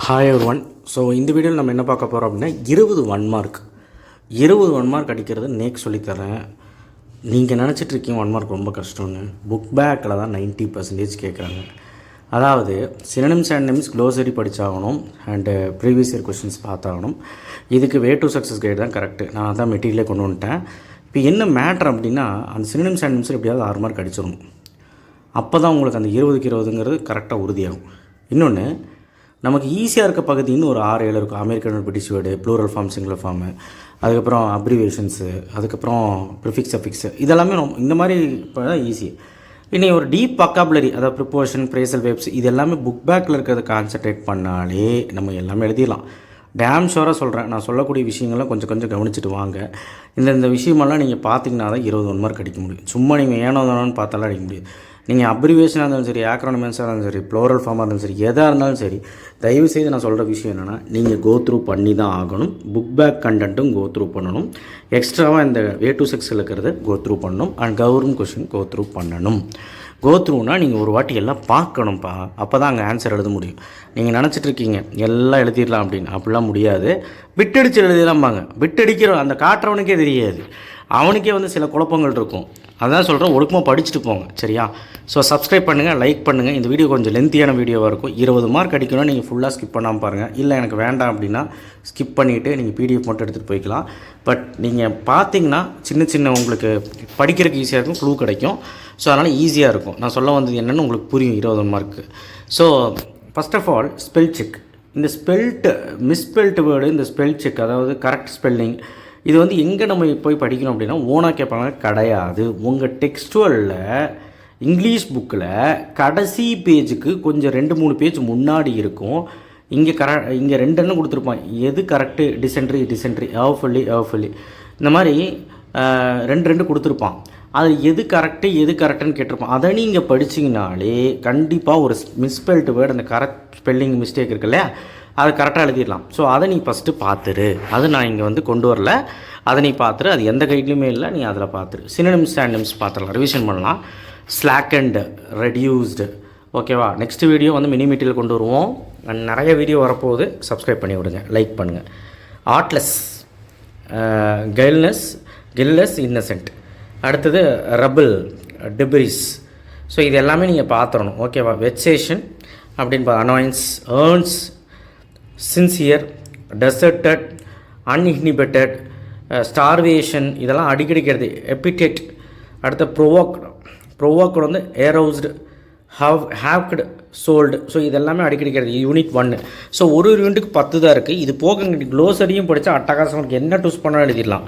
Hi everyone. So இந்த வீடியோவில் நம்ம என்ன பார்க்க போகிறோம் அப்படின்னா 20 1 மார்க் அடிக்கிறது நேக் சொல்லித்தரேன். நீங்கள் நினச்சிட்ருக்கீங்க 1 மார்க் ரொம்ப கஷ்டம்னு. புக் பேக்கில் தான் 90% கேட்குறாங்க. அதாவது சினோனிம்ஸ் அண்ட் நேம்ஸ் க்ளோசரி படித்தாகணும் அண்டு ப்ரீவியஸ் இயர் கொஸ்டின்ஸ் பார்த்தாகணும். இதுக்கு வே டு சக்ஸஸ் கைடு தான் கரெக்டு. நான் அதான் மெட்டீரியலே கொண்டு வந்துட்டேன். இப்போ என்ன மேட்ரு அப்படின்னா அந்த சினோனிம்ஸ் அண்ட் நேம்ஸில் எப்படியாவது 6 மார்க் அடிச்சிடணும். அப்போ தான் உங்களுக்கு அந்த 20க்கு 20ங்கிறது கரெக்டாக உறுதியாகும். இன்னொன்று, நமக்கு ஈஸியாக இருக்க பகுதின்னு ஒரு 6-7 இருக்கும். American British word, plural form, singular form, அதுக்கப்புறம் அப்ரிவேஷன்ஸு, அதுக்கப்புறம் ப்ரிஃபிக்ஸ் அஃபிக்ஸு, இதெல்லாமே இந்த மாதிரி இப்போ தான் ஈஸி. இனி ஒரு டீப் வொக்காபுலரி, அதாவது ப்ரிப்போஷன், ஃப்ரேசல் வேர்ப்ஸ், இது எல்லாமே புக் பேக்கில் இருக்கிறத கான்சன்ட்ரேட் பண்ணாலே நம்ம எல்லாமே எழுதிடலாம். டேம் ஷோராக சொல்கிறேன். நான் சொல்லக்கூடிய விஷயங்கள்லாம் கொஞ்சம் கொஞ்சம் கவனிச்சுட்டு வாங்க. இந்த விஷயமெல்லாம் நீங்கள் பார்த்தீங்கன்னா தான் 21 மார்க் அடிக்க முடியும். சும்மா நீங்கள் ஏனோ தானோன்னு பார்த்தாலும் அடிக்க முடியும். நீங்கள் அப்ரிவேஷனாக இருந்தாலும் சரி, ஆக்ரோனிம்ஸாக இருந்தாலும் சரி, ப்ளூரல் ஃபார்மாக இருந்தாலும் சரி, எதாக இருந்தாலும் சரி, தயவுசெய்து நான் சொல்கிற விஷயம் என்னென்னா நீங்கள் கோ த்ரூ பண்ணி தான் ஆகணும். புக் பேக் கண்டென்ட்டும் கோ த்ரூ பண்ணணும். எக்ஸ்ட்ராவாக இந்த வே டு செக்ஸில் இருக்கிறத கோ த்ரூ பண்ணணும். And government question go through பண்ணணும். கோ த்ரூனால் நீங்கள் ஒரு வாட்டி எல்லாம் பார்க்கணும்ப்பா. அப்போ தான் அங்கே ஆன்சர் எழுத முடியும். நீங்கள் நினச்சிட்ருக்கீங்க எல்லாம் எழுதிடலாம் அப்படின்னு. அப்படிலாம் முடியாது. பிட்டடிச்சு எழுதிடலாம்பாங்க. பிட்டடிக்கிற அந்த காட்டுறவனுக்கே தெரியாது. அவனுக்கே சில குழப்பங்கள் இருக்கும். அதான் சொல்கிறேன், ஒழுக்கமாக படிச்சுட்டு போங்க, சரியா? ஸோ சப்ஸ்கிரைப் பண்ணுங்கள், லைக் பண்ணுங்கள். இந்த வீடியோ கொஞ்சம் லென்த்தியான வீடியோவாக இருக்கும். 20 மார்க் அடிக்கணும். நீங்கள் ஃபுல்லாக ஸ்கிப் பண்ணாமல் பாருங்கள். இல்லை எனக்கு வேண்டாம் அப்படின்னா ஸ்கிப் பண்ணிவிட்டு நீங்கள் பிடிஎஃப் மட்டும் எடுத்துகிட்டு போய்க்கலாம். பட் நீங்கள் பார்த்தீங்கன்னா சின்ன உங்களுக்கு படிக்கிறதுக்கு ஈஸியாக இருக்கும், க்ளூ கிடைக்கும். ஸோ அதனால் ஈஸியாக இருக்கும். நான் சொல்ல வந்தது என்னென்னு உங்களுக்கு புரியும் 20 mark. So first of all spell check. இந்த மிஸ்பெல்ட் வேர்டு, இந்த ஸ்பெல் செக், அதாவது கரெக்ட் ஸ்பெல்லிங், இது எங்கே நம்ம போய் படிக்கணும் அப்படின்னா ஓனாக கேட்பாங்க, கிடையாது. உங்கள் டெக்ஸ்டுவலில் இங்கிலீஷ் புக்கில் கடைசி பேஜுக்கு கொஞ்சம் 2-3 பேஜ் முன்னாடி இருக்கும். இங்கே 2 எண்ணம் கொடுத்துருப்பான். எது கரெக்டு, டிசென்ட்ரி, ஏஃபுல்லி, இந்த மாதிரி 2 கொடுத்துருப்பான். அது எது கரெக்டுன்னு கேட்டிருப்பான். அதை நீங்கள் படிச்சிங்கனாலே கண்டிப்பாக ஒரு மிஸ்பெல்ட் வேர்டு, அந்த கரெக்ட் ஸ்பெல்லிங் மிஸ்டேக் இருக்கு இல்லையா, அதை கரெக்டாக எழுதிடலாம். ஸோ அதை நீ ஃபஸ்ட்டு பார்த்துரு. அது நான் இங்கே கொண்டு வரல. அதை நீ பார்த்துரு. அது எந்த கைட்லையுமே இல்லை, நீ அதில் பார்த்துரு. சினோனிம்ஸ் அண்ட் நேம்ஸ் பார்த்துடலாம், ரிவிஷன் பண்ணலாம். ஸ்லாக்கண்ட், ரெடியூஸ்டு, ஓகேவா? நெக்ஸ்ட் வீடியோ மினி மெட்டீரியல் கொண்டு வருவோம். நிறைய வீடியோ வரப்போகுது. சப்ஸ்கிரைப் பண்ணி விடுங்க, லைக் பண்ணுங்கள். Artless, guileless, innocent. அடுத்தது ரபிள், டெப்ரிஸ். ஸோ இது எல்லாமே நீங்கள் பார்த்துடணும், ஓகேவா? வெக்சேஷன் அப்படின்னு annoyance, earnest, sincere, deserted, uninhibited, starvation, இதெல்லாம் அடிக்கடி கேட்குது. எபிடெட். அடுத்த ப்ரோவோக்டு, ஏரோஸ்டு, ஹேவ்டு, சோல்டு. ஸோ இதெல்லாமே அடிக்கடி கேட்குது. யூனிட் 1. ஸோ ஒரு யூனிட்டுக்கு 10 தான் இருக்குது. இது போக க்ளோசரியும் படித்தா அட்டகாசம் என்ன டூஸ் பண்ணாலும் எழுதிடலாம்.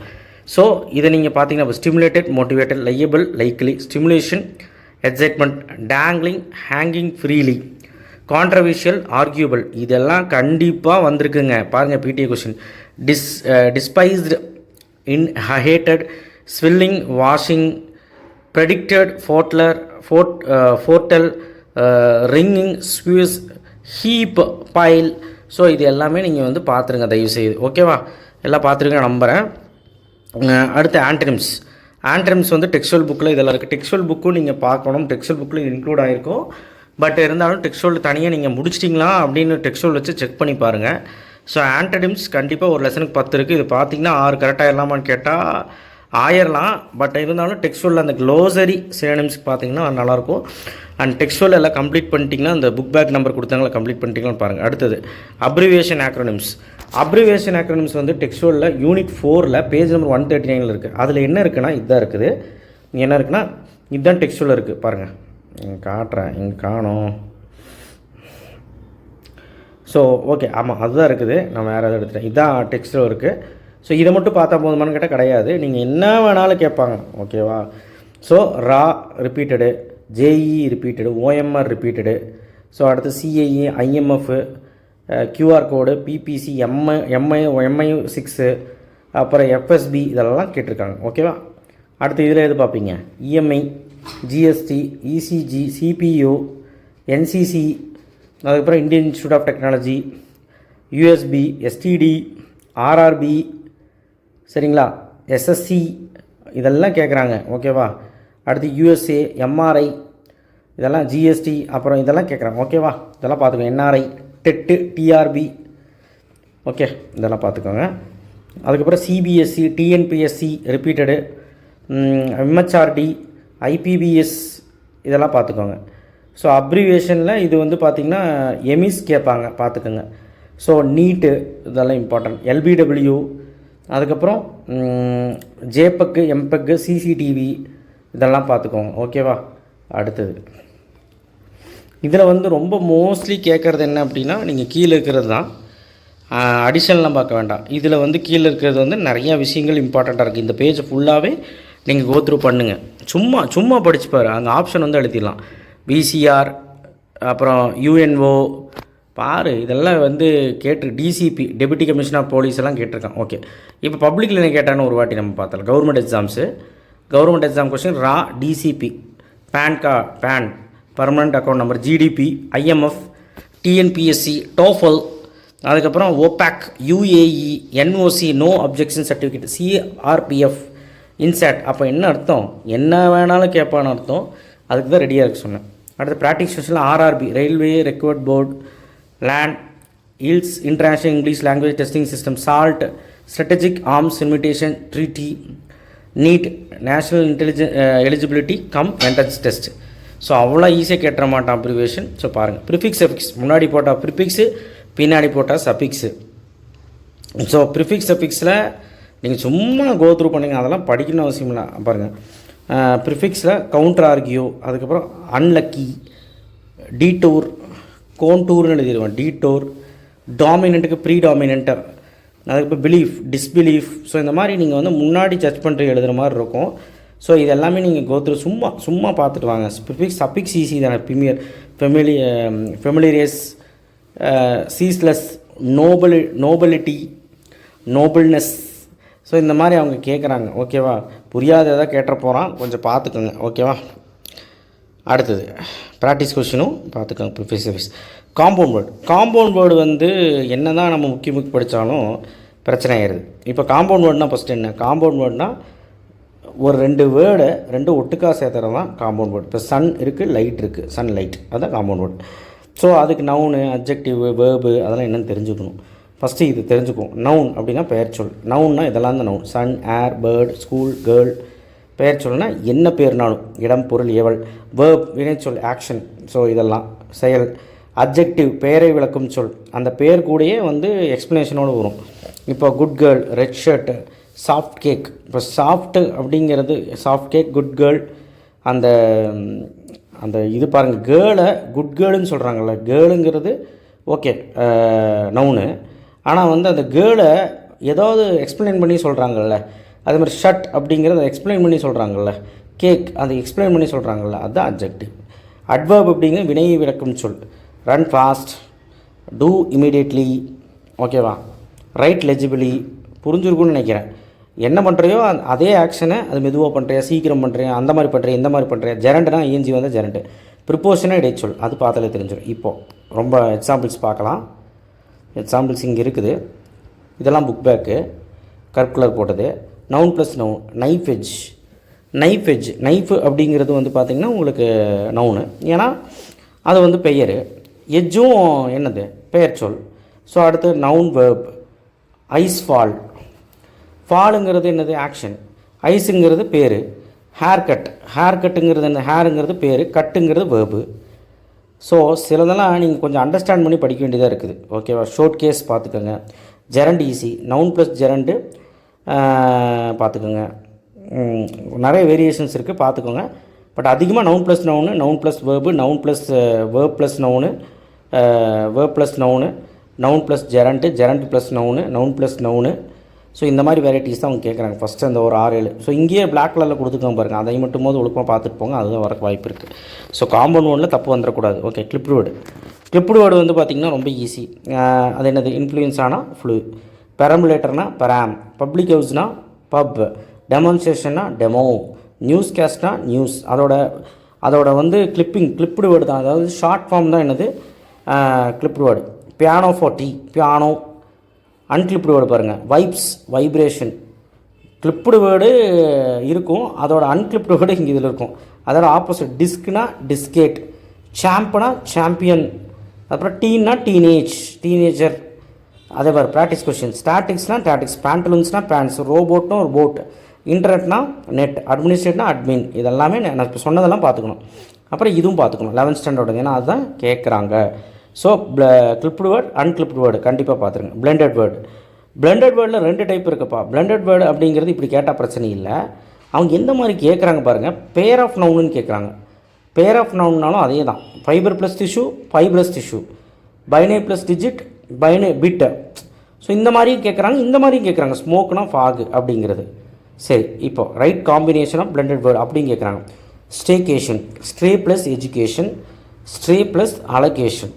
ஸோ இதை நீங்கள் பார்த்தீங்கன்னா stimulated, motivated, liable, likely, stimulation, excitement, dangling, hanging freely, controversial, arguable, இதெல்லாம் கண்டிப்பாக வந்திருக்குங்க. பாருங்கள் PDA question. Despised, hated, swilling, washing, predicted, foretold, ringing, ஸ்வியூஸ், ஹீப், பைல். ஸோ இது எல்லாமே நீங்கள் பார்த்துருங்க தயவுசெய்து, ஓகேவா? எல்லாம் பார்த்துருங்க நம்புகிறேன். அடுத்து ஆன்டனிம்ஸ் டெக்ஸ்டுவல் புக்கில் இதெல்லாம் இருக்குது. டெக்ஸ்டுவல் புக்கும் நீங்கள் பார்க்கணும். டெக்ஸ்டுவல் புக்கில் இன்க்ளூட் ஆகிருக்கும். பட் இருந்தாலும் டெக்ஸ்டுவல் தனியாக நீங்கள் முடிச்சிட்டிங்களா அப்படின்னு டெக்ஸ்டுவல் வச்சு செக் பண்ணி பாருங்கள். ஸோ ஆன்டனிம்ஸ் கண்டிப்பாக ஒரு லெசனுக்கு 10 இருக்குது. இது பார்த்திங்கன்னா 6 கரெக்டாக ஆயிடலாமான்னு கேட்டால் ஆயிரலாம். பட் இருந்தாலும் டெக்ஸ்டுவலில் அந்த க்ளோசரி சினோனிம்ஸ்க்கு பார்த்தீங்கன்னா நல்லாயிருக்கும். அண்ட் டெக்ஸ்டுவல் எல்லாம் கம்ப்ளீட் பண்ணிட்டீங்கன்னா அந்த புக் பேக் நம்பர் கொடுத்தாங்களா கம்ப்ளீட் பண்ணிட்டீங்களான்னு பாருங்கள். அடுத்தது அப்ரிவேஷன் ஆக்ரோனிம்ஸ். டெக்ஸ்டுவலில் யூனிட் 4ல் பேஜ் நம்பர் 139 இருக்குது. அதில் என்ன இருக்குன்னா இதுதான் இருக்குது. என்ன இருக்குன்னா இதுதான் டெக்ஸ்டுவலில் இருக்குது. பாருங்கள், இங்கே காட்டுறேன், இங்கே காணும். ஸோ ஓகே, ஆமாம் அதுதான் இருக்குது. நான் வேறு எதாவது எடுத்துட்டேன். இதுதான் டெக்ஸ்டில் இருக்குது. ஸோ இதை மட்டும் பார்த்தா போதுமானு கேட்டால் கிடையாது. நீங்கள் என்ன வேணாலும் கேட்பாங்க, ஓகேவா? ஸோ ரா repeated, JE repeated, OMR repeated. So அடுத்து CIE, IMF, QR code, BBC, MI 6, அப்புறம் எஃப்எஸ்பி, இதெல்லாம் கேட்டிருக்காங்க, ஓகேவா? அடுத்து இதில் எது பார்ப்பீங்க? EMI, GST, ECG, CPU, NCC, அதுக்கப்புறம் Indian institute of technology, USB, STD, RRB, சரிங்களா? எஸ்எஸ்சி, இதெல்லாம் கேட்குறாங்க, ஓகேவா? அடுத்து யூஎஸ்ஏ, எம்ஆர்ஐ, இதெல்லாம் ஜிஎஸ்டி, அப்புறம் இதெல்லாம் கேட்குறாங்க, ஓகேவா? இதெல்லாம் பார்த்துக்கோங்க. என்ஆர்ஐ, டெட்டு, டிஆர்பி, ஓகே, இதெல்லாம் பார்த்துக்கோங்க. அதுக்கப்புறம் CBSE, TNPSC repeated, MHRD, IBPS இதெல்லாம் பார்த்துக்கோங்க. ஸோ அப்ரிவேஷனில் இது வந்து பார்த்திங்கன்னா எமிஸ் கேட்பாங்க, பார்த்துக்கோங்க. ஸோ நீட்டு இதெல்லாம் இம்பார்ட்டன்ட். எல்பிடபிள்யூ, அதுக்கப்புறம் ஜேபக்கு, எம்பக்கு, சிசிடிவி இதெல்லாம் பார்த்துக்கோங்க, ஓகேவா. அடுத்தது இதில் வந்து ரொம்ப மோஸ்ட்லி கேட்குறது என்ன அப்படின்னா, நீங்கள் கீழே இருக்கிறது தான், அடிஷனல்லாம் பார்க்க வேண்டாம். இதில் வந்து கீழே இருக்கிறது வந்து நிறையா விஷயங்கள் இம்பார்ட்டண்ட்டாக இருக்குது. இந்த பேஜ் ஃபுல்லாகவே நீங்கள் கோத்ரூ பண்ணுங்கள். சும்மா படிச்சுப்பார், அங்கே ஆப்ஷன் வந்து எழுதிடலாம். விசிஆர், அப்புறம் யூஎன்ஓ பாரு, இதெல்லாம் வந்து கேட்டு DCP, deputy commissioner of police எல்லாம் கேட்டிருக்கான். ஓகே, இப்போ பப்ளிக்கில் என்ன கேட்டான்னு ஒரு வாட்டி நம்ம பார்த்தலாம். கவர்மெண்ட் எக்ஸாம் கொஸ்டின் ரா, DCP, PAN, permanent account number, GDP, IMF, TNPSC, TOEFL, அதுக்கப்புறம் OPEC, UAE, NOC, no objection certificate, CRPF, INSAT. அப்போ என்ன அர்த்தம்? என்ன வேணாலும் கேட்பான்னு அர்த்தம். அதுக்கு தான் ரெடியாக இருக்க சொன்னேன். அடுத்து ப்ராக்டிஸ் செஷனில் RRB, railway record board, land IELTS, international English language testing system, SALT, strategic arms invitation treaty, NEET, national eligibility cum entrance test. So அவ்வளோ ஈஸியாக கேட்டுற மாட்டான் அப்ரிவேஷன். ஸோ பாருங்கள், ப்ரிஃபிக்ஸ் எஃபிக்ஸ் முன்னாடி போட்டால் ப்ரிஃபிக்ஸு, பின்னாடி போட்டால் சஃபிக்ஸு. ஸோ ப்ரிஃபிக்ஸ் எஃபிக்ஸில் நீங்கள் சும்மா கோத்ரூ பண்ணிங்க, அதெல்லாம் படிக்கணும் அவசியம் இல்லை. பாருங்கள், ப்ரிஃபிக்ஸில் கவுண்டர் ஆர்கியூ, அதுக்கப்புறம் அன்லக்கி, டீடோர், கோன்டூர்னு எழுதிடுவேன், டீடோர், டாமினண்ட்டுக்கு ப்ரீடாமினண்ட்டு, அதுக்கப்புறம் பிலீஃப், டிஸ்பிலீஃப். ஸோ இந்த மாதிரி நீங்கள் வந்து முன்னாடி ஜட்ஜ் பண்ணுற எழுதுகிற மாதிரி இருக்கும். ஸோ இது எல்லாமே நீங்கள் கோத்ரூ சும்மா பார்த்துட்டு வாங்க. ப்ரிஃபிக்ஸ் சஃபிக்ஸ் ஈஸி தானே. ஃபெமிலியரியஸ், சீஸ்லெஸ், நோபலிட்டி, நோபல்னஸ். ஸோ இந்த மாதிரி அவங்க கேட்குறாங்க, ஓகேவா. புரியாத எதாவது கேட்ட போகிறான், கொஞ்சம் பார்த்துக்கோங்க, ஓகேவா. அடுத்தது ப்ராக்டிஸ் கொஸ்டினும் பார்த்துக்கோங்க. ப்ரிஃபிக்ஸ், காம்பவுண்ட் வேர்டு வந்து என்ன தான் நம்ம முக்கிய படித்தாலும் பிரச்சனை ஆயிடுது. இப்போ காம்பவுண்ட் வேர்டுனா ஃபஸ்ட்டு என்ன? காம்பவுண்ட் வேர்டுனா ஒரு 2 வேர்டை 2 ஒட்டுக்கா சேர்த்துறது தான் காம்பவுண்ட் வேர்டு. இப்போ சன் இருக்குது, லைட் இருக்குது, சன் லைட், அதுதான் காம்பவுண்ட் வேர்டு. ஸோ அதுக்கு நவுனு, அட்ஜெக்டிவ், வேர்பு அதெல்லாம் என்னென்னு தெரிஞ்சுக்கணும். ஃபஸ்ட்டு இது தெரிஞ்சுக்கும். நவுன் அப்படின்னா பெயர் சொல். நவுன்னா இதெல்லாம் தான் நவுன். சன், ஏர், பேர்ட், ஸ்கூல், கேர்ள். பெயர் சொல்னா என்ன பேர்னாலும், இடம், பொருள், ஏவல். வேர்ப் வினைச்சொல், ஆக்ஷன். ஸோ இதெல்லாம் செயல். அட்ஜெக்டிவ் பெயரை விளக்கும் சொல், அந்த பெயர் கூடயே வந்து எக்ஸ்ப்ளனேஷனோடு வரும். இப்போ good girl, red shirt, soft cake. இப்போ சாஃப்ட்டு அப்படிங்கிறது சாஃப்ட் கேக், குட் கேர்ள். அந்த அந்த இது பாருங்கள், கேர்ளை குட் கேர்ளுன்னு சொல்கிறாங்கல்ல, கேர்ளுங்கிறது ஓகே நவுனு. ஆனால் வந்து அந்த கேர்ளை ஏதாவது எக்ஸ்பிளைன் பண்ணி சொல்கிறாங்கல்ல, அதே மாதிரி ஷர்ட் அப்படிங்கிறத எக்ஸ்பிளைன் பண்ணி சொல்கிறாங்கல்ல, கேக் அதை எக்ஸ்பிளைன் பண்ணி சொல்கிறாங்கல்ல, அதுதான் அட்ஜெக்டிவ். அட்வர்ப் அப்படிங்கிற வினையை விளக்கும் சொல். ரன் ஃபாஸ்ட், டூ இமீடியட்லி, ஓகேவா. ரைட் லெஜிபிளி, புரிஞ்சுருக்குன்னு நினைக்கிறேன். என்ன பண்ணுறியோ அதே ஆக்ஷனை அது மெதுவாக பண்ணுறியா, சீக்கிரம் பண்ணுறியா, அந்த மாதிரி பண்ணுறியா, இந்த மாதிரி பண்ணுறியா. ஜெரண்டுனா இஎன்ஜி வந்தால் ஜெரண்டு. ப்ரிப்போஷனாக இடைச்சொல், அது பார்த்தாலே தெரிஞ்சிடும். இப்போது ரொம்ப எக்ஸாம்பிள்ஸ் பார்க்கலாம். எக்ஸாம்பிள்ஸ் இங்கே இருக்குது. இதெல்லாம் புக் பேக்கு, கற்குலர் போட்டது. Noun plus noun, knife edge. Knife அப்படிங்கிறது வந்து பார்த்திங்கன்னா உங்களுக்கு நவுனு, ஏன்னா அது வந்து பெயர். எஜ்ஜும் என்னது, பெயர் சொல். ஸோ அடுத்து நவுன் வேர்ப். ஐஸ் ஃபாலுங்கிறது என்னது, ஆக்ஷன். ஐஸுங்கிறது பேர். ஹேர்கட்டுங்கிறது என்ன, ஹேருங்கிறது பேர், கட்டுங்கிறது வேர்பு. ஸோ சிலதெல்லாம் நீங்கள் கொஞ்சம் அண்டர்ஸ்டாண்ட் பண்ணி படிக்க வேண்டியதாக இருக்குது, ஓகேவா. ஷோர்ட் கேஸ் பார்த்துக்கோங்க. Gerund easy, noun plus gerund பார்த்துக்கோங்க. நிறைய வேரியேஷன்ஸ் இருக்குது, பார்த்துக்கோங்க. பட் அதிகமாக noun plus noun, noun plus verb, noun plus verb plus noun, verb plus noun, noun plus gerund plus noun, noun plus noun. So இந்த மாதிரி varieties தான் அவங்க கேட்குறாங்க. ஃபஸ்ட்டு அந்த ஒரு 6-7. ஸோ இங்கேயே பிளாக் கலரில் கொடுத்துருக்காங்க பாருங்கள், அதை மட்டும் போது ஒழுக்கமாக பார்த்துட்டு போங்க, அதுதான் வரக்கு வாய்ப்பு இருக்குது. ஸோ காம்பவுண்ட் வேர்டில் தப்பு வந்துடக்கூடாது, ஓகே. கிளிப்டு வேர்டு வந்து பார்த்திங்கன்னா ரொம்ப ஈஸி. அது என்னது, இன்ஃப்ளூயன்ஸ் ஆனால் ஃப்ளூ, பெரம்புலேட்டர்னா பெராம், பப்ளிக் ஹவுஸ்னால் பப், டெமான்ஸ்ட்ரேஷன்னா டெமோ, நியூஸ் கேஸ்ட்னா நியூஸ். அதோட வந்து கிளிப்டு வேர்டு தான், அதாவது ஷார்ட் ஃபார்ம் தான் என்னது clipped word. Pianoforte, piano. Unclipped word பாருங்கள், வைப்ரேஷன். கிளிப்டு வேர்டு இருக்கும், அதோட அன்கிளிப்டு வேர்டு இங்கே இதில் இருக்கும். அதோட ஆப்போசிட். டிஸ்க்னா டிஸ்கேட், சாம்ப்னா சாம்பியன், அப்புறம் டீன்னா டீனேஜர். அதே மாதிரி ப்ராக்டிஸ் கொஷின். ஸ்டாட்டிக்ஸ்னால் ஸ்டாட்டிக்ஸ், பேண்டலூன்ஸ்னால் பேண்ட்ஸ், ரோபோட்னா ஒரு போட், இன்டர்நெட்னா நெட், அட்மினிஸ்ட்ரேட்னா அட்மின். இதெல்லாமே நான் இப்போ சொன்னதெல்லாம் பார்த்துக்கணும். அப்புறம் இதுவும் பார்த்துக்கணும் 11th ஸ்டாண்டர்ட், ஏன்னா அதுதான் கேட்குறாங்க. ஸோ கிளிப்டு வேர்டு, அன்கிளிப்டு வேர்டு கண்டிப்பாக பார்த்துருங்க. Blended word. பிளெண்டட் வேர்டில் 2 டைப் இருக்குப்பா. பிளெண்டட் வேர்டு அப்படிங்கிறது இப்படி கேட்டால் பிரச்சனை இல்லை. அவங்க எந்த மாதிரி கேட்குறாங்க பாருங்கள். பேர் ஆஃப் நவுன்னு கேட்குறாங்க. பேர் ஆஃப் நவுன்னாலும் அதே தான். Fibre plus tissue, fibrous tissue, binary plus digit, bit. So இந்த மாதிரியும் கேட்குறாங்க, இந்த மாதிரியும் கேட்குறாங்க. ஸ்மோக்னா ஃபாகு அப்படிங்கிறது. சரி, இப்போ right combination of blended word அப்படின்னு கேட்குறாங்க. Staycation, stray plus education, stray plus allocation.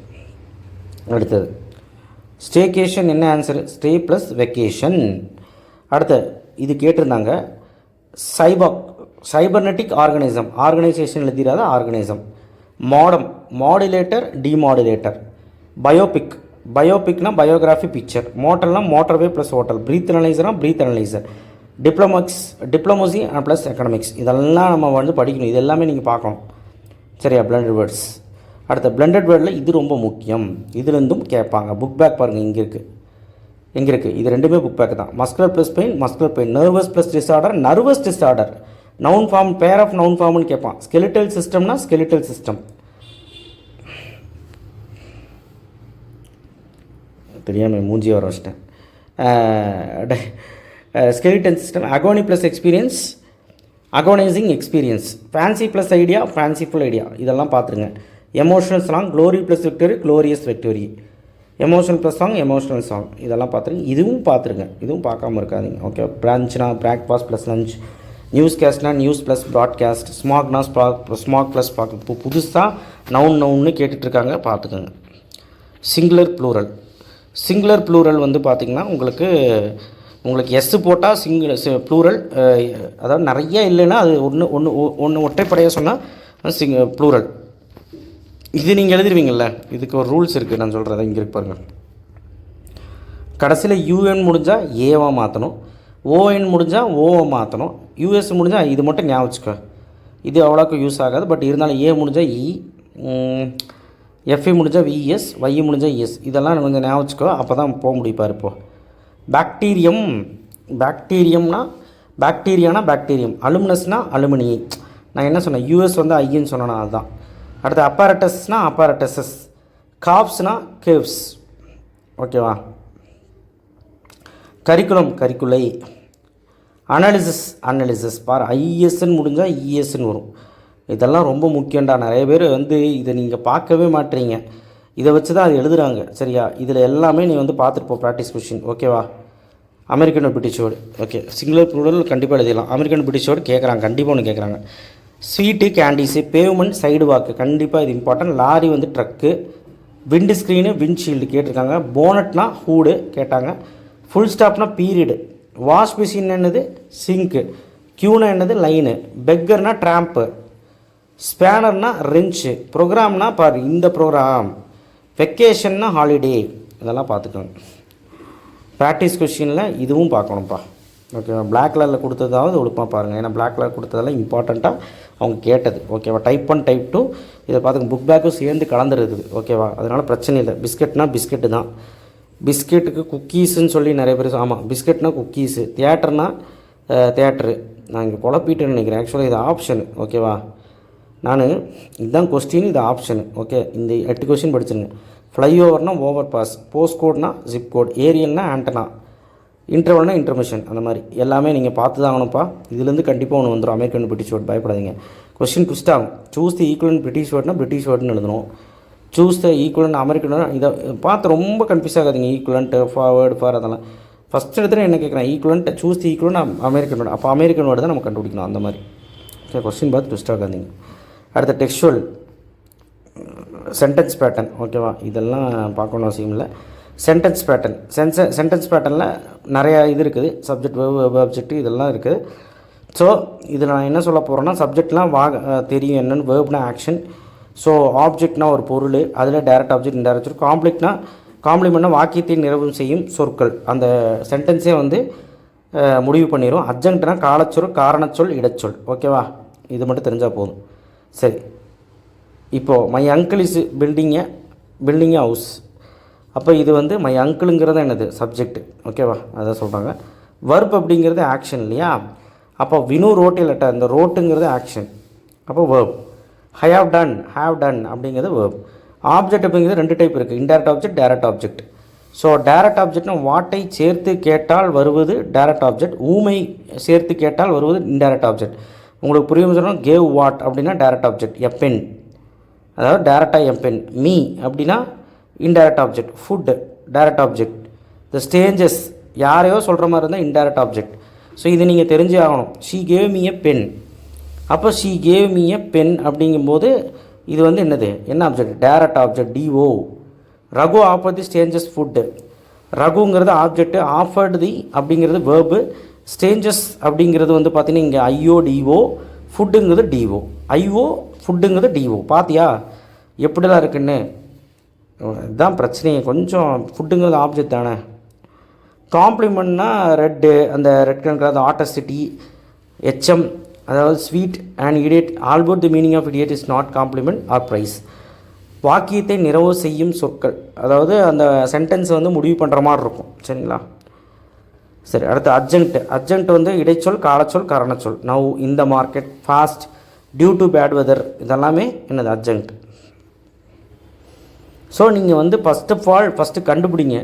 அடுத்தது ஸ்டேகேஷன் என்ன ஆன்சரு? Stay plus vacation. அடுத்து இது கேட்டிருந்தாங்க. சைபர்நெட்டிக் ஆர்கனைசேஷன் எழுதிடாத ஆர்கனைசம். Modulator, demodulator. பயோபிக்னா biography picture. Motorway plus hotel. Breath analyser. Diplomacy and plus economics. இதெல்லாம் நம்ம வந்து படிக்கணும். இது எல்லாமே நீங்கள் பார்க்கணும். சரியா? Blended words. அடுத்த பிளெண்டட் வேர்டில் இது ரொம்ப முக்கியம். இதுலேருந்தும் கேட்பாங்க. புக் பேக் பாருங்கள், இங்கே இருக்குது. இது ரெண்டுமே புக் பேக் தான். Muscular plus pain. Nervous plus disorder. Noun form, pair of noun ஃபார்ம்னு கேட்பான். ஸ்கெலிட்டல் சிஸ்டம்னா ஸ்கெலிட்டல் சிஸ்டம். தெரியாமல் மூஞ்சி வர வச்சிட்டேன். Skeleton system. Agony plus experience, agonising experience. Fancy plus idea, fanciful idea. இதெல்லாம் பார்த்துருங்க. Emotional song, glory plus victory, glorious victory. Emotional plus song, emotional song. இதெல்லாம் பார்த்துருங்க. இதுவும் பார்த்துருங்க. இதுவும் பார்க்காம இருக்காதிங்க. ஓகே. பிரான்ச்னா பிரேக்ஃபாஸ்ட் ப்ளஸ் லஞ்ச். நியூஸ் கேஸ்ட்னா நியூஸ் ப்ளஸ் ப்ராட்காஸ்ட். ஸ்மாக்னா ஸ்மாக் ப்ளஸ் ஸ்பாக். இப்போ புதுசாக நவுன்னு கேட்டுட்ருக்காங்க, பார்த்துக்கோங்க. சிங்குலர் ப்ளூரல் வந்து பார்த்திங்கன்னா உங்களுக்கு எஸ் போட்டால் ப்ளூரல். அதாவது நிறைய இல்லைன்னா அது ஒன்று ஒற்றைப்படையாக சொன்னால் ப்ளூரல். இது நீங்கள் எழுதிடுவீங்கள்ல, இதுக்கு ஒரு ரூல்ஸ் இருக்குது. நான் சொல்கிறத இங்கே இருக்கு பாருங்கள். கடைசியில் யூஎன் முடிஞ்சால் ஏவாக மாற்றணும், ஓஎன் முடிஞ்சால் ஓவை மாற்றணும், யூஎஸ் முடிஞ்சால் இது மட்டும் ஞாபகம் வச்சுக்கோ. இது அவ்வளோக்கு யூஸ் ஆகாது. பட் இருந்தாலும் ஏ முடிஞ்சால் இ, எஃப்இ முடிஞ்சால் விஎஸ், ஒய் முடிஞ்சால் இஎஸ். இதெல்லாம் கொஞ்சம் ஞாபகம் வச்சுக்கோ. அப்போ தான் போக முடிப்பார். இப்போது பாக்டீரியம். அலுமினஸ்னால் அலுமினி. நான் என்ன சொன்னேன்? யூஎஸ் வந்து ஐன்னு சொன்னேன்னா அதுதான். அடுத்து அப்பாரட்டஸஸ். காப்ஸ்னால் கேவ்ஸ். ஓகேவா? கரிக்குலை. அனாலிசிஸ் பார். ஐஎஸ்ன்னு முடிஞ்சால் இஎஸ்ன்னு வரும். இதெல்லாம் ரொம்ப முக்கியம்டா. நிறைய பேர் வந்து இதை நீங்கள் பார்க்கவே மாட்டீங்க. இதை வச்சு தான் அது எழுதுகிறாங்க. சரியா? இதில் எல்லாமே நீ வந்து பார்த்துட்டு போ. Practice question. ஓகேவா? American British word. Okay. Singular plural கண்டிப்பாக எழுதிடலாம். அமெரிக்கன் பிரிட்டிஷ் வேர்டு கேட்குறாங்க, கண்டிப்பாக ஒன்று கேட்குறாங்க. Sweet, candies. பேவ்மெண்ட், சைடு வாக்கு. கண்டிப்பாக இது இம்பார்ட்டன்ட். லாரி வந்து ட்ரக்கு. விண்டு ஸ்க்ரீனு, விண்ட்ஷீல்டு கேட்டிருக்காங்க. போனட்னா ஹூடு கேட்டாங்க. ஃபுல் ஸ்டாப்னா பீரியடு. வாஷ் மிஷின் என்னது? சிங்க்கு. க்யூனா என்னது? லைனு. பெக்கர்னா ட்ராம்ப்பு. ஸ்பேனர்னா ரெஞ்சு. ப்ரோக்ராம்னா பாரு இந்த ப்ரோக்ராம். வெக்கேஷன்னா ஹாலிடே. இதெல்லாம் பார்த்துக்கோங்க. ப்ராக்டிஸ் கொஷினில் இதுவும் பார்க்கணும்ப்பா. ஓகேவா? பிளாக் கலரில் கொடுத்ததாவது ஒழுக்கமாக பாருங்கள். ஏன்னா பிளாக் கலர் கொடுத்ததெல்லாம் இம்பார்ட்டண்ட்டாக அவங்க கேட்டது. ஓகேவா? டைப் 1 டைப் 2 இதை பார்த்துங்க. புக் பேக்கும் சேர்ந்து கலந்துருக்குது. ஓகேவா? அதனால் பிரச்சனை இல்லை. பிஸ்கெட்னா பிஸ்கெட்டு தான். பிஸ்கெட்டுக்கு குக்கீஸுன்னு சொல்லி நிறைய பேர். ஆமாம், பிஸ்கெட்னா குக்கீஸு. தியேட்டர்னா தியேட்ரு. நான் இங்கே குழப்பிட்டேன்னு நினைக்கிறேன். ஆக்சுவலாக இது ஆப்ஷனு. ஓகேவா? நான் இதுதான் கொஸ்டின், இது ஆப்ஷனு. ஓகே. இந்த 8 கொஸ்டின் படிச்சுருங்க. ஃப்ளைஓவர்னா ஓவர் பாஸ். போஸ்ட் கோட்னா ஜிப் கோட். ஏரியல்னா ஆண்டனா. இன்டர்வல்னா இன்டர்மிஷன். அந்த மாதிரி எல்லாமே நீங்கள் பார்த்து தான் ஆகணும்ப்பா. இதுலேருந்து கண்டிப்பாக ஒன்று வந்துடும். American British word. பயப்படாதீங்க. கொஸ்டின் ட்விஸ்ட் ஆகும். சூஸ் தி ஈக்குவலன்ட் பிரிட்டிஷ் வேர்ட்னா பிரிட்டிஷ் வேர்டுன்னு எழுதணும். Choose the equivalent American. இதை பார்த்து ரொம்ப கன்ஃபியூஸ் ஆகாதீங்க. ஈக்குவலன்ட், ஃபார்வேர்டு, ஃபார் அதெல்லாம் ஃபஸ்ட் எடுத்துகிட்டு என்ன கேட்குறேன்? Equivalent. Choose the equivalent American word. அப்போ அமெரிக்கன் வேர்டு தான் நம்ம கண்டுபிடிக்கணும். அந்த மாதிரி. ஓகே. கொஸ்டின் பார்த்து ட்விஸ்ட் ஆகாதீங்க. அடுத்த டெக்ஸ்டுவல், சென்டென்ஸ் பேட்டர்ன். ஓகேவா? இதெல்லாம் பார்க்கணும் அவசியம் இல்லை. சென்டென்ஸ் பேட்டர்னில் நிறையா இது இருக்குது. சப்ஜெக்ட், வெர்ப், ஆப்ஜெக்ட் இதெல்லாம் இருக்குது. ஸோ இதில் நான் என்ன சொல்ல போகிறேன்னா, சப்ஜெக்ட்லாம் தெரியும் என்னென்னு. வேர்ப்னா ஆக்ஷன். ஸோ ஆப்ஜெக்ட்னா ஒரு பொருள், அதில் டைரக்ட் ஆப்ஜெக்ட், இன்டைரக்ட் ஆப்ஜெக்ட். காம்ப்ளிமெண்ட்னா வாக்கியத்தை நிறைவு செய்யும் சொற்கள். அந்த சென்டென்ஸே வந்து முடிவு பண்ணிடும். அட்ஜங்க்ட்னா காலச்சொல், காரணச்சொல், இடச்சொல். ஓகேவா? இது மட்டும் தெரிஞ்சால் போதும். சரி. இப்போது my uncle is building a building house. அப்போ இது வந்து மை அங்கிளுங்கிறது என்னது சப்ஜெக்ட். ஓகேவா, அதான் சொல்கிறாங்க. வர்ப் அப்படிங்கிறது ஆக்ஷன் இல்லையா. அப்போ வினு ரோட் லெட்டர், இந்த ரோட்டுங்கிறது ஆக்ஷன். அப்போ வேர்ப். ஹேவ் டன் அப்படிங்கிறது வேர்ப். ஆப்ஜெக்ட் அப்படிங்கிறது 2 டைப் இருக்குது, indirect object, direct object. So direct ஆப்ஜெக்ட்னா வாட்டை சேர்த்து கேட்டால் வருவது டைரக்ட் ஆப்ஜெக்ட், ஊமை சேர்த்து கேட்டால் வருவது இன்டைரக்ட் ஆப்ஜெக்ட். உங்களுக்கு புரியும் சொல்லணும். கேவ் வாட் அப்படின்னா டைரக்ட் ஆப்ஜெக்ட். எப்பென் அதாவது டைரக்டாக எப்பென். மீ அப்படின்னா indirect object. Food direct object. The strangers யாரையோ சொல்கிற மாதிரி இருந்தால் இன்டைரக்ட் ஆப்ஜெக்ட். ஸோ இது நீங்கள் தெரிஞ்சு ஆகணும். She gave me a pen. அப்போ she gave me a pen அப்படிங்கும்போது இது வந்து என்னது, என்ன object, direct object. DO. Raghu offer the strangers food. ரகுங்கிறது ஆப்ஜெக்ட், ஆஃபர்டு தி அப்படிங்கிறது வேர்பு, ஸ்டேஞ்சஸ் அப்படிங்கிறது வந்து பார்த்தீங்கன்னா இங்கே ஐஓ டிஓ, ஃபுட்டுங்கிறது டிஓ. ஐஓ ஃபுட்டுங்கிறது டிஓ. பார்த்தியா எப்படிலாம் இருக்குன்னு. இதுதான் பிரச்சனையே கொஞ்சம். ஃபுட்டுங்கிறது ஆப்ஜெக்ட் தானே. காம்ப்ளிமெண்ட்னா ரெட்டு, அந்த ரெட் கலர் ஆட்டசிட்டி. எச்எம் அதாவது ஸ்வீட் அண்ட் இடியட். ஆல்போட் the meaning of idiot is not compliment or praise. வாக்கியத்தை நிறைவு செய்யும் சொற்கள், அதாவது அந்த சென்டென்ஸ் வந்து முடிவு பண்ணுற மாதிரி இருக்கும். சரிங்களா. சரி, அடுத்து அர்ஜென்ட். அர்ஜென்ட் வந்து இடைச்சொல், காலச்சொல், கரணச்சொல். நவ், இந்த market, fast, due to bad weather, இதெல்லாமே என்னது அர்ஜென்ட். ஸோ நீங்கள் வந்து ஃபஸ்ட் ஆஃப் ஆல் ஃபஸ்ட்டு கண்டுபிடிங்க.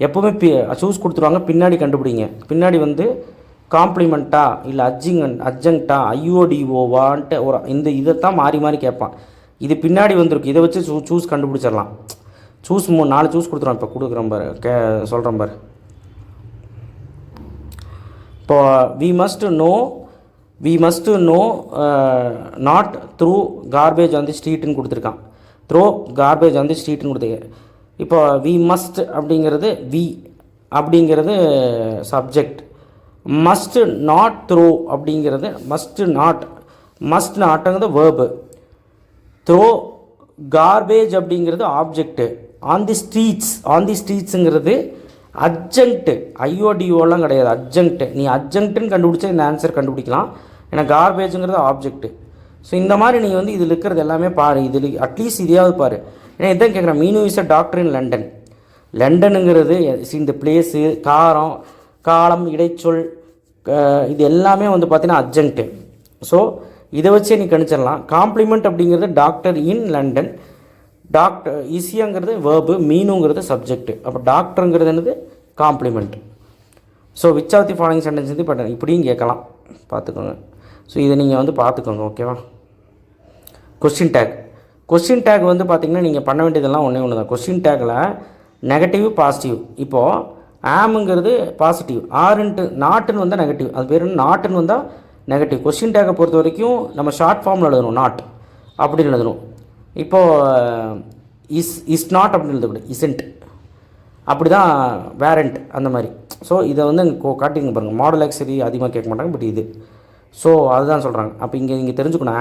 எப்போவுமே சூஸ் கொடுத்துருவாங்க, பின்னாடி கண்டுபிடிங்க. பின்னாடி வந்து காம்ப்ளிமெண்ட்டா இல்லை அர்ஜென்ட்டா ஐஓடிஓவான்ட்டு ஒரு இதைத்தான் மாறி மாறி கேட்பான். இது பின்னாடி வந்திருக்கு, இதை வச்சு சூஸ் கண்டுபிடிச்சிடலாம். சூஸ் 4 சூஸ் கொடுத்துருவோம். இப்போ கொடுக்குறோம் பாரு, சொல்கிறேன் பாரு. இப்போ we must no not throw garbage on the ஸ்ட்ரீட்டுன்னு கொடுத்துருக்கான். த்ரோ கார்பேஜ் ஆன் தி ஸ்ட்ரீட்னு கொடுத்துருக்க. இப்போ வி மஸ்ட் அப்படிங்கிறது வி அப்படிங்கிறது சப்ஜெக்ட். மஸ்ட் நாட் த்ரோ அப்படிங்கிறது மஸ்ட் நாட்டுங்கிறது வேர்பு. த்ரோ கார்பேஜ் அப்படிங்கிறது ஆப்ஜெக்ட்டு. ஆன் தி ஸ்ட்ரீட்ஸுங்கிறது அர்ஜென்ட்டு. ஐஓடிஓலாம் கிடையாது, அர்ஜென்ட்டு. நீ அர்ஜென்ட்டுன்னு கண்டுபிடிச்சா இந்த ஆன்சர் கண்டுபிடிக்கலாம். ஏன்னா கார்பேஜுங்கிறது ஆப்ஜெக்ட்டு. ஸோ இந்த மாதிரி நீங்கள் வந்து இதில் இருக்கிறது எல்லாமே பாரு. இதில் அட்லீஸ்ட் இதையாவது பாரு. ஏன்னா இதான் கேட்குறேன். Meenu is a doctor in London. லண்டனுங்கிறது இந்த பிளேஸு, காலம், இடைச்சொல், இது எல்லாமே வந்து பார்த்தீங்கன்னா அர்ஜென்ட்டு. ஸோ இதை வச்சே நீ கணிச்சிடலாம். காம்ப்ளிமெண்ட் அப்படிங்கிறது டாக்டர் இன் லண்டன். டாக்டர் ஈஸியாங்கிறது வேர்பு, மீனுங்கிறது சப்ஜெக்ட்டு. அப்போ டாக்டருங்கிறது என்னது complement. So which of the following sentences வந்து இப்போ இப்படியும் கேட்கலாம், பார்த்துக்கோங்க. ஸோ இதை நீங்கள் வந்து பார்த்துக்கோங்க. ஓகேவா. கொஸ்டின் டேக் வந்து பார்த்திங்கன்னா நீங்கள் பண்ண வேண்டியதெல்லாம் ஒன்று தான். Question tackle negative, positive. இப்போது ஆமுங்கிறது பாசிட்டிவ், ஆறுன்ட்டு நாட்டுன்னு வந்தால் நெகட்டிவ். அது பேர் நாட்டுன்னு வந்தால் நெகட்டிவ். கொஸ்டின் டேக்கை பொறுத்த வரைக்கும் நம்ம ஷார்ட் ஃபார்மில் எழுதணும், நாட் அப்படின்னு எழுதணும். இப்போது இஸ் நாட் அப்படின்னு எழுதக்கூடாது, இசன்ட். அப்படி தான் வேரண்ட் அந்த மாதிரி. ஸோ இதை வந்து காட்டிங்க பாருங்கள். மாடல் ஆக்சரி அதிகமாக கேட்க மாட்டாங்க, பட் இது. ஸோ அதுதான் சொல்கிறாங்க. அப்போ இங்கே தெரிஞ்சுக்கணும்.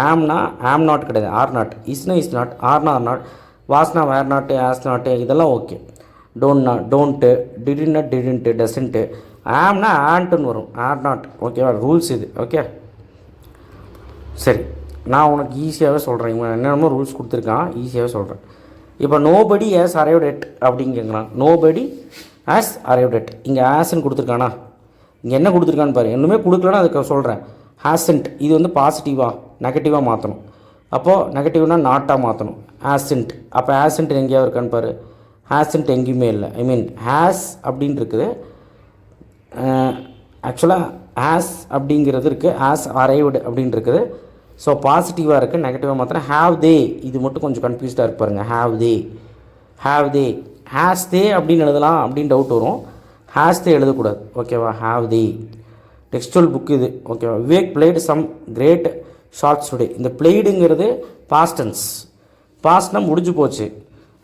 ஆம் நாட் கிடையாது, ஆர் நாட். இஸ்னா இஸ் நாட், ஆர்னா ஆர் நாட், வாஸ்னா வேர் நாட்டு, ஆஸ் நாட்டு, இதெல்லாம் ஓகே. டோன்ட்டு, டிடன்ட்டு, டசன்ட்டு. ஆம்னா ஆன்ட்டுன்னு வரும், ஆர் நாட். ஓகேவா, ரூல்ஸ் இது. ஓகே சரி, நான் உனக்கு ஈஸியாகவே சொல்கிறேன். இவன் என்னென்னமோ ரூல்ஸ் கொடுத்துருக்கான், ஈஸியாகவே சொல்கிறேன். இப்போ நோபடி ஹேஸ் அரைவ்ட் எட் அப்படின்னு கேட்குறான். நோபடி ஹேஸ் அரைவ்ட் எட். இங்கே ஆஸ்ன்னு கொடுத்துருக்கானா? இங்கே என்ன கொடுத்துருக்கான்னு பாரு. இன்னுமே கொடுக்கலன்னா அதுக்கு சொல்கிறேன். ஹேசன்ட் இது வந்து பாசிட்டிவாக நெகட்டிவாக மாற்றணும். அப்போது நெகட்டிவ்னால் நாட்டாக மாற்றணும். ஹேசன்ட். அப்போ ஹேசன்ட் எங்கேயாவது இருக்கான்னு பாரு. ஹேசன்ட் எங்கேயுமே இல்லை. ஐ மீன் ஹேஸ் அப்படின்னு இருக்குது. ஆக்சுவலாக ஹேஸ் அப்படிங்கிறது இருக்குது, ஹேஸ் அரைவ்டு அப்படின்னு இருக்குது. ஸோ பாசிட்டிவாக இருக்குது, நெகட்டிவாக மாத்திரம். ஹேவ் தே இது மட்டும் கொஞ்சம் கன்ஃபியூஸ்டாக இருப்பாருங்க. ஹேவ் தே ஹேஸ் தே அப்படின்னு எழுதலாம் அப்படின்னு டவுட் வரும். ஹேஸ் தே எழுதக்கூடாது. ஓகேவா, ஹேவ் தே. டெக்ஸ்டுவல் புக் இது. ஓகேவா. Vivek played some great shots today. இந்த பிளேடுங்கிறது பாஸ்டன்ஸ். பாஸ்ட்னா முடிஞ்சு போச்சு.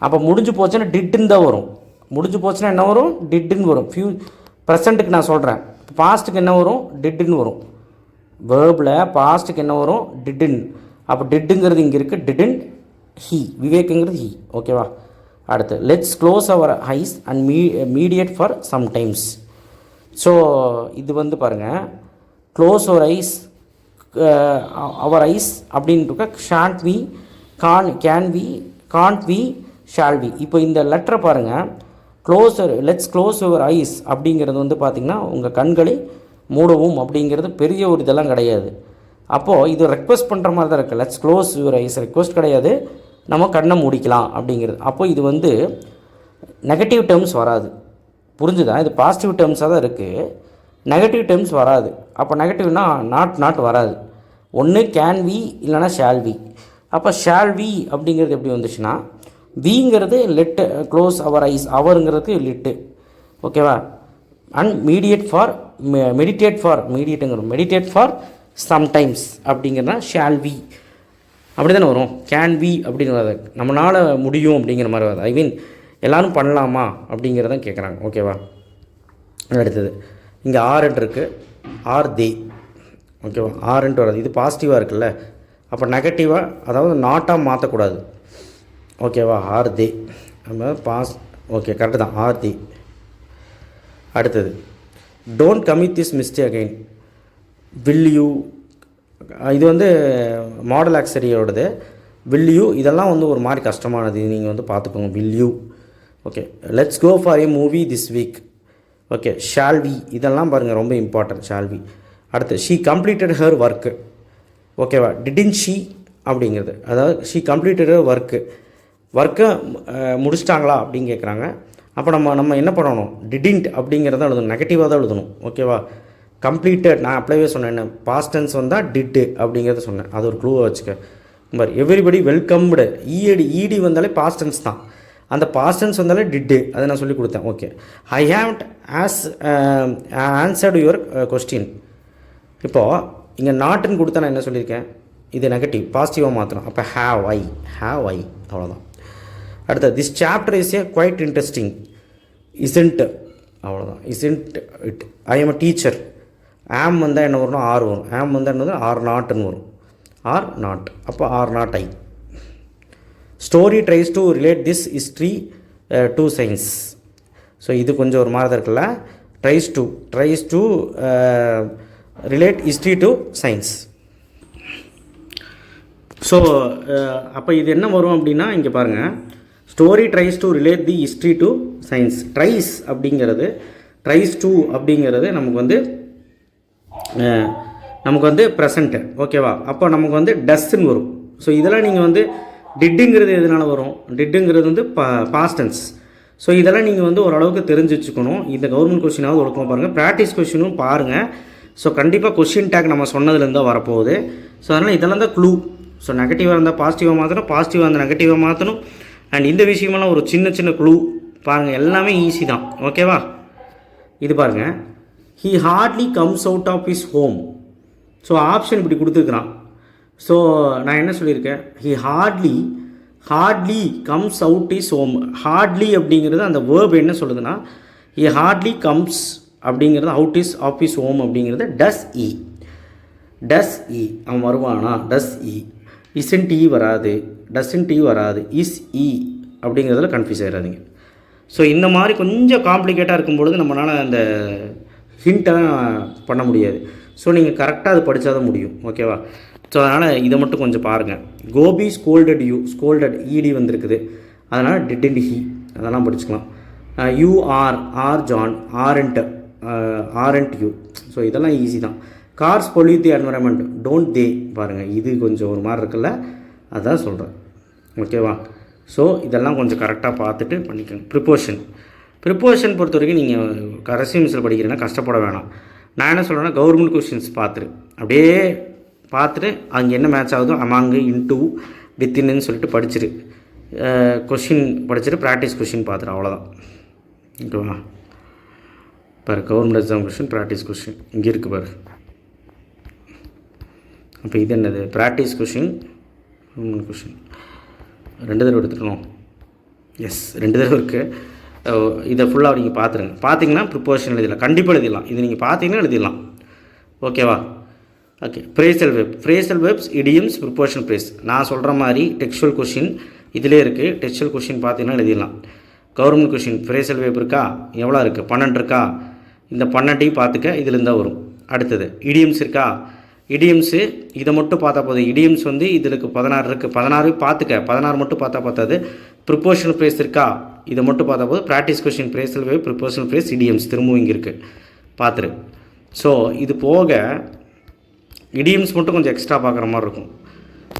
அப்போ முடிஞ்சு போச்சுன்னா டிட்டுன்னு தான் வரும். முடிஞ்சு போச்சுன்னா என்ன வரும்? டிட்டுன்னு வரும். ப்ரெசண்ட்டுக்கு நான் சொல்கிறேன். பாஸ்ட்டுக்கு என்ன வரும்? டிட்டுன்னு வரும். வேர்பில் பாஸ்ட்டுக்கு என்ன வரும்? டிட்டுன்னு. அப்போ டிட்டுங்கிறது இங்கே இருக்குது. Didn't he. விவேக்குங்கிறது ஹீ. ஓகேவா. அடுத்து let's close our eyes and mediate for sometimes. So இது வந்து பாருங்கள். Close our eyes, our eyes அப்படின்ட்டு shan't we, can we, can't we, shall we. இப்போ இந்த லெட்டரை பாருங்கள், லெட்ஸ் க்ளோஸ் யுவர் ஐஸ் அப்படிங்கிறது வந்து பார்த்திங்கன்னா உங்கள் கண்களை மூடவும் அப்படிங்கிறது பெரிய ஒரு இதெல்லாம் கிடையாது. அப்போது இது ரெக்வஸ்ட் பண்ணுற மாதிரி தான் இருக்குது. Let's close your eyes request கிடையாது, நம்ம கண்ணை மூடிக்கலாம் அப்படிங்கிறது. அப்போது இது வந்து நெகட்டிவ் டேர்ம்ஸ் வராது. புரிஞ்சுதா? இது பாசிட்டிவ் டேர்ம்ஸாக தான் இருக்குது, நெகட்டிவ் டேர்ம்ஸ் வராது. அப்போ நெகட்டிவ்னா நாட் வராது. ஒன்று கேன் வி இல்லைனா ஷால் வி. அப்போ ஷால் வி அப்படிங்கிறது எப்படி வந்துச்சுன்னா, விங்கிறது லெட்டு க்ளோஸ் அவர் ஐஸ், அவருங்கிறது லிட்டு. ஓகேவா? அண்ட் மெடிடேட் ஃபார் சம்டைம்ஸ் அப்படிங்கிறதுனா ஷால் வி அப்படி தானே வரும். கேன் வி அப்படின்னு வராது, நம்மளால் முடியும் அப்படிங்கிற மாதிரி வராது. ஐ மீன் எல்லோரும் பண்ணலாமா அப்படிங்கிறதான் கேட்குறாங்க. ஓகேவா? அடுத்தது இங்கே ஆர்ன்ட்டு இருக்குது, ஆர் தே. ஓகேவா? ஆர்ன்ட்டு வராது, இது பாசிட்டிவாக இருக்குல்ல, அப்போ நெகட்டிவாக அதாவது நாட்டாக மாற்றக்கூடாது. ஓகேவா? ஆர் தே நம்ம ஓகே கரெக்டு தான், ஆர் தே. அடுத்தது don't commit this mistake again, will you. இது வந்து மாடல் ஆக்சரியோடது. வில் யூ இதெல்லாம் வந்து ஒரு மாதிரி கஷ்டமானது, நீங்கள் வந்து பார்த்துக்கோங்க. Will you. Okay, let's go for a movie this week. Okay, shall we இதெல்லாம் பாருங்கள் ரொம்ப இம்பார்ட்டன்ட், ஷால் வி. அடுத்து ஷீ கம்ப்ளீட்டட் ஹர் ஒர்க்கு. ஓகேவா? டிடின்ட் ஷீ அப்படிங்கிறது, அதாவது ஷீ கம்ப்ளீட்டட் ஹர் ஒர்க்கை முடிச்சிட்டாங்களா அப்படின்னு கேட்குறாங்க. அப்போ நம்ம என்ன பண்ணணும், டிடின்ட் அப்படிங்கிறத எழுதணும், நெகட்டிவாக தான் எழுதணும். ஓகேவா? கம்ப்ளீட்டட் நான் அப்ளைவே சொன்னேன், என்ன பாஸ்ட் டென்ஸ் வந்தால் டிட்டு அப்படிங்கிறத சொன்னேன், அது ஒரு க்ளூவை வச்சுக்க. மாதிரி எவ்ரிபடி வெல்கம்டு, இடி வந்தாலே பாஸ்ட் டென்ஸ் தான், அந்த பாஸ்ட் டென்ஸ் வந்தாலே டிட்டு, அதை நான் சொல்லி கொடுத்தேன். Okay, I have answered your question. இப்போது இங்கே நாட்டுன்னு கொடுத்தா நான் என்ன சொல்லியிருக்கேன், இது நெகட்டிவ், பாசிட்டிவாக மாற்றணும். அப்போ ஹேவ் ஐ அவ்வளோதான். அடுத்த this chapter is a quite interesting, isn't அவ்வளோதான், isn't it. I am a teacher. Am வந்தால் என்ன வரணும், ஆர் வரும். ஆம் வந்தால் என்ன வரும், ஆர் நாட்டுன்னு வரும், ஆர் நாட். அப்போ are not I. Story tries to relate this history to science. So இது கொஞ்சம் ஒரு மாதிரி தான் இருக்குல்ல, tries to relate history to science. So அப்போ இது என்ன வரும் அப்படின்னா, இங்கே பாருங்கள், story tries to relate the history to science. Tries அப்படிங்கிறது நமக்கு வந்து ப்ரெசண்ட்டு. ஓகேவா? அப்போ நமக்கு வந்து டஸ்ன்னு வரும். ஸோ இதெல்லாம் நீங்கள் வந்து டிட்டுங்கிறது எதனால் வரும், டிட்டுங்கிறது வந்து பாஸ்ட் டென்ஸ். ஸோ இதெல்லாம் நீங்கள் வந்து ஓரளவுக்கு தெரிஞ்சு வச்சுக்கணும். இந்த கவர்மெண்ட் கொஸ்டினாவது ஒழுக்கமாக பாருங்கள், ப்ராக்டிஸ் கொஸ்டினும் பாருங்கள். ஸோ கண்டிப்பாக கொஸ்டின் டேக் நம்ம சொன்னதுலேருந்து தான் வரப்போகுது. ஸோ அதனால் இதெல்லாம் தான் க்ளூ. ஸோ நெகட்டிவாக இருந்தால் பாசிட்டிவாக மாற்றணும், பாசிட்டிவாக இருந்தால் நெகட்டிவாக மாற்றணும். அண்ட் இந்த விஷயமெல்லாம் ஒரு சின்ன க்ளூ பாருங்கள், எல்லாமே ஈஸி தான். ஓகேவா? இது பாருங்கள், he hardly comes out of his home. So option இப்படி கொடுத்துருக்குறான். ஸோ நான் என்ன சொல்லியிருக்கேன், he hardly comes out his home. Hardly அப்படிங்கிறது அந்த வேர்ப் என்ன சொல்லுதுன்னா, ஹீ ஹார்ட்லி கம்ஸ் அப்படிங்கிறது out his of his home அப்படிங்கிறது டஸ் இ அவன் வருவானா, டஸ் இ. இஸ்ன்ட் இ வராது, டஸ்ன்ட் இ வராது, இஸ் இ அப்படிங்கிறதுல கன்ஃபியூஸ் ஆகிடாதீங்க. ஸோ இந்த மாதிரி கொஞ்சம் காம்ப்ளிகேட்டாக இருக்கும்பொழுது நம்மளால் அந்த ஹிண்ட்டெல்லாம் பண்ண முடியாது. ஸோ நீங்கள் கரெக்டாக அது படித்தா தான் முடியும். ஓகேவா? ஸோ அதனால் இதை மட்டும் கொஞ்சம் பாருங்கள். கோபி ஸ்கோல்டட் யூ, ஸ்கோல்டட் இடி வந்திருக்குது, அதனால் டிடன்ட் ஹி, அதெல்லாம் படிச்சுக்கலாம். You are John, aren't you. So இதெல்லாம் ஈஸி தான். Cars pollute the environment, don't they. பாருங்கள், இது கொஞ்சம் ஒரு மாதிரி இருக்குல்ல, அதுதான் சொல்கிறேன். ஓகேவா? ஸோ இதெல்லாம் கொஞ்சம் கரெக்டாக பார்த்துட்டு பண்ணிக்கோங்க. ப்ரிப்போஷன் பொறுத்த வரைக்கும் நீங்கள் கடைசி நிமிஷத்தில் படிக்கிறீங்கன்னா கஷ்டப்பட வேணாம். நான் என்ன சொல்கிறேன்னா, கவர்மெண்ட் கொஸ்டின்ஸ் அப்படியே பார்த்துட்டு அங்கே என்ன மேட்ச் ஆகுதோ அமாங்கு, இன்டூ, வித்தின்னு சொல்லிட்டு படிச்சுட்டு கொஷின் படிச்சுட்டு ப்ராக்டிஸ் கொஷின் பார்த்துட்டு, அவ்வளோதான். ஓகேவா? பாரு, government exam question, practice question இங்கே இருக்குது பாரு. அப்போ இது என்னது, ப்ராக்டிஸ் கொஷின், கவர்மெண்ட் கொஷின் 2 தடவை எடுத்துக்கணும். எஸ், 2 தடவை இருக்குது. இதை ஃபுல்லாக நீங்கள் பார்த்துருங்க. பார்த்தீங்கன்னா ப்ரிப்போஷன் எழுதிடலாம், கண்டிப்பாக எழுதிடலாம். இது நீங்கள் பார்த்தீங்கன்னா எழுதிடலாம். ஓகேவா? Okay. Phrasal webs, idioms, preposition prays. நான் சொல்கிற மாதிரி டெக்ஸ்டுவல் கொஷின் இதிலே இருக்குது. டெக்ஸ்டுவல் கொஷின் பார்த்தீங்கன்னா எழுதிடலாம். கவர்மெண்ட் கொஷின் ஃப்ரேசல் வெப் இருக்கா, எவ்வளோ இருக்குது, 12 இருக்கா, இந்த 12 பார்த்துக்க, இதுலேருந்து தான் வரும். அடுத்தது இடியம்ஸ் இருக்கா, இடியம்ஸு இதை மட்டும் பார்த்தா போதும். இடியம்ஸ் வந்து இதுக்கு 16 இருக்குது, 16 பார்த்துக்க, 16 மட்டும் பார்த்தா பார்த்தாது. ப்ரிப்போஷனல் ஃப்ரேஸ் இருக்கா, இதை மட்டும் பார்த்தா போதும். ப்ராக்டிஸ் கொஷின் ஃப்ரேஸில் போய் ப்ரிப்போஷனல் ஃப்ரேஸ் இடியம்ஸ் திரும்பவும் இங்கே இருக்குது பார்த்துரு. ஸோ இது போக இடியம்ஸ் மட்டும் கொஞ்சம் எக்ஸ்ட்ரா பார்க்குற மாதிரி இருக்கும்.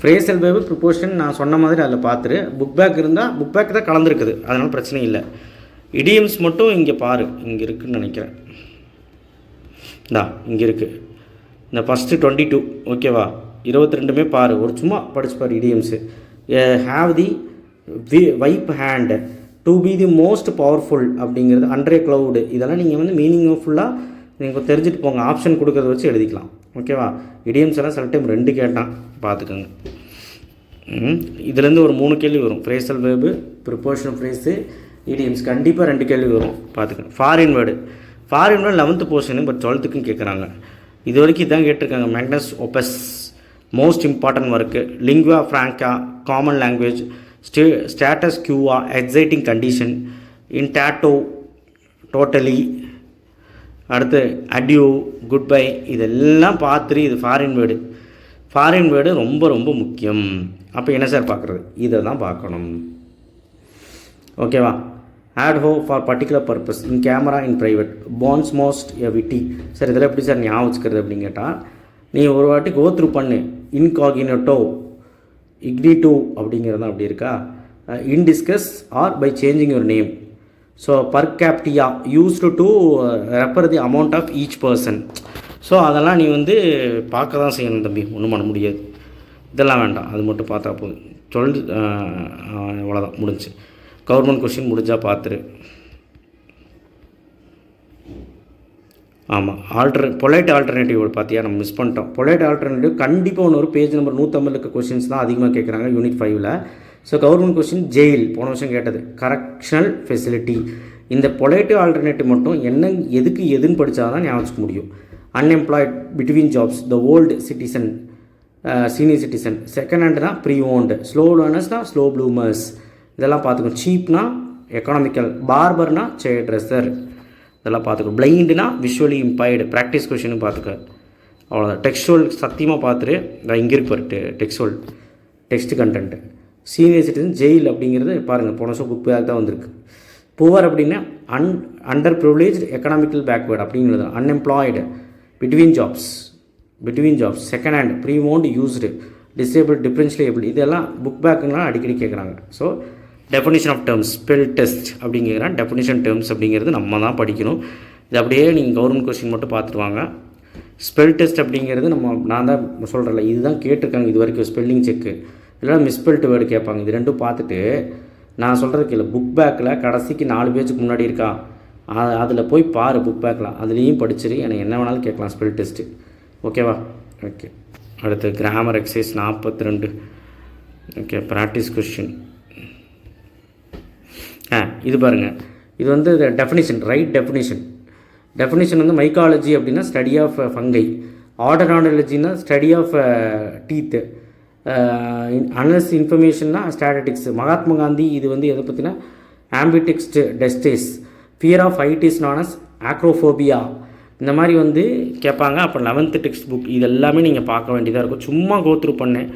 ஃப்ரேசல் வேவு ப்ரிப்போஷன் நான் சொன்ன மாதிரி அதில் பார்த்துரு. புக் பேக் இருந்தால் புக் பேக் தான் கலந்துருக்குது, அதனால் பிரச்சனை இல்லை. இடியம்ஸ் மட்டும் இங்கே பாரு, இங்கே இருக்குதுன்னு நினைக்கிறேன். இங்கே இருக்குது இந்த ஃபஸ்ட்டு 22 ஓகேவா, 22மே பாரு, ஒரு சும்மா படிச்சு பாரு. Idioms have the whip hand to be the most powerful அப்படிங்கிறது அண்டர் க்ளவுடு. இதெல்லாம் நீங்கள் வந்து மீனிங்ஃபுல்லாக நீங்கள் தெரிஞ்சுட்டு போங்க. ஆப்ஷன் கொடுக்கறத வச்சு எழுதிக்கலாம் ஓகேவா. இடியம்ஸ் எல்லாம் சில டைம் 2 கேட்டான் பார்த்துக்கோங்க. இதுலேருந்து ஒரு 3 கேள்வி வரும். Phrasal verb, prepositional phrase, idioms கண்டிப்பாக 2 கேள்வி வரும் பார்த்துக்கோங்க. Foreign word 11th portion, but 12க்கும் கேட்குறாங்க. இது வரைக்கும் இதான் கேட்டிருக்காங்க. Magnum opus most important work, lingua franca common language, status quo exciting condition, in toto totally, அடுத்து அட்யூ குட் பை. இதெல்லாம் பார்த்துட்டு இது ஃபாரின் வேர்டு. ஃபாரின் வேர்டு ரொம்ப ரொம்ப முக்கியம். அப்போ என்ன சார் பார்க்குறது, இதை தான் பார்க்கணும் ஓகேவா. Ad hoc for particular purpose, in camera in private, bon most witty. Sir இதெல்லாம் எப்படி சார் ஞாபகம் வச்சுக்கிறது அப்படின்னு கேட்டால், நீ ஒரு வாட்டி கோத்ரூ பண்ணு. இன்காகினட்டோ இக்னிட்டோ அப்படிங்கிறது தான் அப்படி இருக்கா. In disguise or by changing your name. So per capita used to refer the amount of each person. So அதெல்லாம் நீ வந்து பார்க்க தான் செய்யணும் தம்பி, ஒன்றும் பண்ண முடியாது. இதெல்லாம் வேண்டாம், அது மட்டும் பார்த்தா போதும். அவ்வளோதான் முடிஞ்சு. கவர்மெண்ட் கொஷின் முடிஞ்சால் பார்த்துரு. ஆமாம், பொலைட் ஆல்டர்னேட்டிவ் பார்த்தியா, நம்ம மிஸ் பண்ணிட்டோம். பொலைட் ஆல்டர்னேட்டிவ் கண்டிப்பாக ஒன்று ஒரு பேஜ் நம்பர் 150 கொஷின்ஸ் தான் அதிகமாக கேட்குறாங்க யூனிட் 5ல். ஸோ கவர்மெண்ட் கொஷின் ஜெயில் போன வருஷம் கேட்டது, கரெக்ஷனல் ஃபெசிலிட்டி. இந்த பொலைட்டிவ் ஆல்டர்னேட்டிவ் மட்டும் என்ன எதுக்கு எதுன்னு படித்தா தான் ஞாபகம் வச்சுக்க முடியும். Unemployed, between jobs, the old citizen, senior citizen, second ஹேண்ட்னா ப்ரீ ஓன்டு, ஸ்லோ லேர்னர்ஸ்னா ஸ்லோ ப்ளூமர்ஸ். இதெல்லாம் பார்த்துக்கணும். சீப்னா எக்கனாமிக்கல், பார்பர்னா சைல்ட் ட்ரெஸ்ஸர், இதெல்லாம் பார்த்துக்கணும். பிளைண்டுனா விஷுவலி இம்பைர்டு, ப்ராக்டிஸ் கொஷினும் பார்த்துக்க. அவ்வளோதான். டெக்ஸ்டுவல் சத்தியமாக பார்த்துட்டு நான் இங்கே இருக்கு textual text content. Senior citizen jail அப்படிங்கிறது பாருங்கள், போன வருஷம் புக் பேக் தான் வந்திருக்கு. புவர் அப்படின்னா அண்டர் ப்ரிவிலேஜ் எக்கனாமிக்கல் பேக்வேர்டு அப்படிங்கிறது. Unemployed, between jobs, second hand, pre owned, used, disable, differentially able. இதெல்லாம் புக் பேக்குலாம் அடிக்கடி கேட்குறாங்க. So definition of terms, spell test அப்படிங்கிறான். டெஃபினிஷன் டேர்ம்ஸ் அப்படிங்கிறது நம்ம தான் படிக்கணும். இது அப்படியே நீங்கள் கவர்மெண்ட் கொஸ்டின் மட்டும் பார்த்துருவாங்க. ஸ்பெல் டெஸ்ட் அப்படிங்கிறது நான் தான் சொல்கிறேன்ல, இதுதான் கேட்டிருக்காங்க இது வரைக்கும். ஸ்பெல்லிங் செக்கு இல்லைனா மிஸ்பெல்ட் வேர்டு கேட்பாங்க. இது ரெண்டும் பார்த்துட்டு நான் சொல்கிறதுக்கு இல்லை, புக் பேக்கில் கடைசிக்கு 4 பேஜுக்கு முன்னாடி இருக்கா, அதில் போய் பாரு. புக் பேக்கில் அதுலேயும் படிச்சிரு, எனக்கு என்ன வேணாலும் கேட்கலாம் ஸ்பெல் டெஸ்ட்டு ஓகேவா. ஓகே, அடுத்து grammar exercise 42. Okay, practice question. இது பாருங்கள், இது வந்து டெஃபினிஷன், ரைட் டெஃபினிஷன். டெஃபினிஷன் வந்து மைக்காலஜி அப்படின்னா ஸ்டடி ஆஃப் ஃபங்கை, ஆர்டனாலஜின்னா ஸ்டடி ஆஃப் டீத்து, அனலிஸ் இன்ஃபர்மேஷன்னா ஸ்டாட்டிக்ஸ். மகாத்மா காந்தி இது வந்து எதை பற்றினா ambidextrous, fear of height is known as acrophobia. இந்த மாதிரி வந்து கேட்பாங்க. அப்போ 11th டெக்ஸ்ட் புக் இது எல்லாமே நீங்கள் பார்க்க வேண்டியதாக இருக்கும். சும்மா கோத்ரூ பண்ணேன்.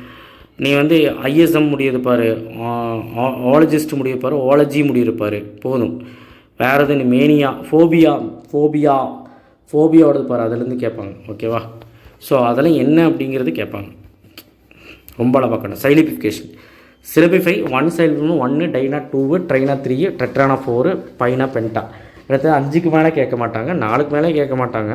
நீ வந்து ஐஎஸ்எம் முடியிருப்பார், ஆலஜிஸ்ட் முடியிருப்பார், ஓலஜி முடியிருப்பார், போதும். வேறு எது நீ மேனியா, ஃபோபியாவோடது பாரு, அதிலேருந்து கேட்பாங்க ஓகேவா. ஸோ அதெல்லாம் என்ன அப்படிங்கிறது கேட்பாங்க. ரொம்ப அளவு பார்க்கணும். சைலிஃபிகேஷன், சிலபிஃபை 1 சைல்டு 1, டைனா 2, ட்ரைனா 3, டெட்ரானா 4, பைனா பென்டா. அடுத்து 5க்கு மேலே கேட்க மாட்டாங்க, 4க்கு மேலே கேட்க மாட்டாங்க.